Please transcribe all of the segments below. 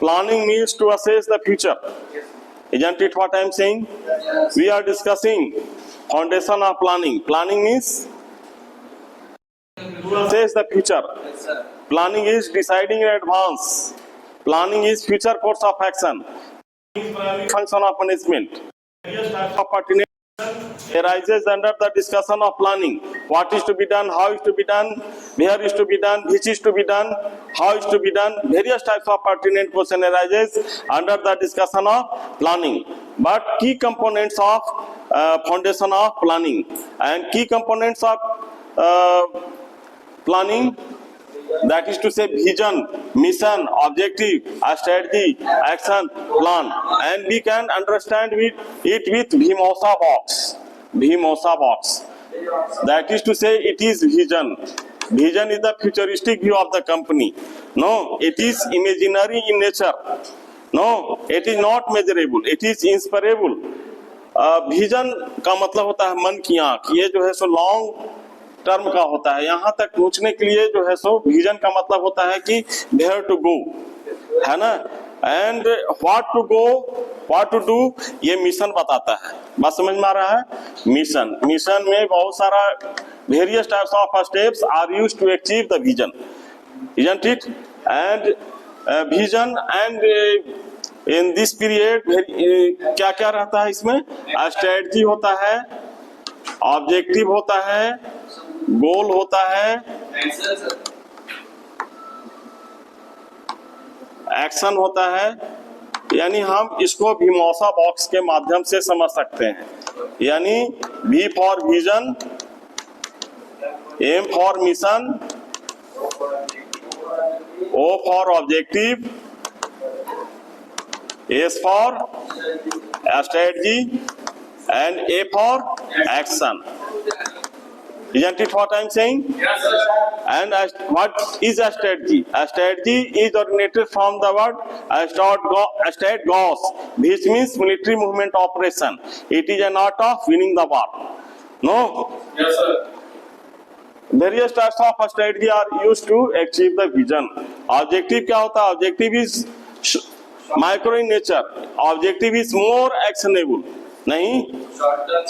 Planning means to assess the future. Isn't it what I am saying? Yes. We are discussing foundation of planning. Planning means to assess the future. Yes, sir. Planning is deciding in advance. Planning is future course of action. Function of punishment. Various types of pertinent arises under the discussion of planning. What is to be done, how is to be done, where is to be done, which is to be done, how is to be done. Various types of pertinent question arises under the discussion of planning. But key components of foundation of planning and key components of planning, that is to say vision, mission, objective, strategy, action, plan, and we can understand it with Vimosa box. Vimosa box. That is to say it is vision. Vision is the futuristic view of the company. No, it is imaginary in nature. No, it is not measurable. It is inspirable. Vision का मतलब होता है मन की आंख. ये जो है सो लॉन्ग टर्म का होता है. यहाँ तक पहुंचने के लिए जो है सो विजन का मतलब होता है कि वेयर टू गो, है ना. And what to go, what to do, ये मिशन बताता है. बात समझ में आ रहा है? मिशन, मिशन में बहुत सारा various types of steps are used to achieve the vision. isn't it? And vision and in this period क्या क्या रहता है इसमें? स्ट्रेटजी होता है, ऑब्जेक्टिव होता है, गोल होता है, एक्शन होता है. यानी हम इसको Vimosa बॉक्स के माध्यम से समझ सकते हैं. यानी V for vision, M for mission, O for objective, S for strategy, and A for action. Isn't it what I am saying? Yes, sir. And what is a strategy? A strategy is originated from the word strategos, which means military movement operation. It is an art of winning the war. No? Yes, sir. Various types of strategy are used to achieve the vision. Objective क्या होता है? Objective is micro in nature. Objective is more actionable. नहीं?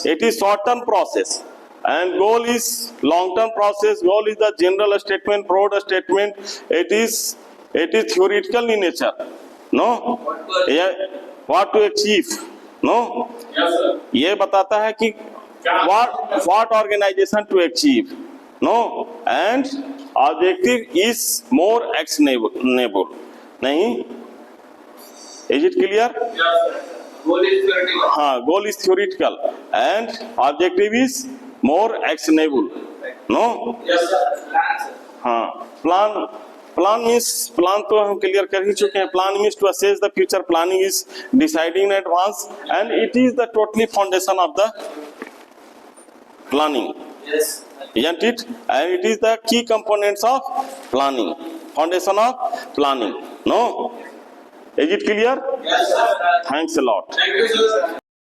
It is short-term process. And goal is long-term process. Goal is the general statement, broad statement. It is theoretical in nature. No? What to achieve? No? Yes, sir. ये बताता है कि what organization to achieve. No? And objective is more actionable. नहीं? Is it clear? Yes, sir. Goal is theoretical. हाँ, goal is theoretical and objective is more actionable. No? Yes, sir. Plan, sir. हाँ, plan means, plan तो हम clear कर ही चुके हैं. Plan means to assess the future. Planning is deciding in advance and it is the totally foundation of the planning. Yes. Isn't it? And it is the key components of planning. Foundation of planning. No? Is it clear? Yes, sir. Thanks a lot. Thank you, sir.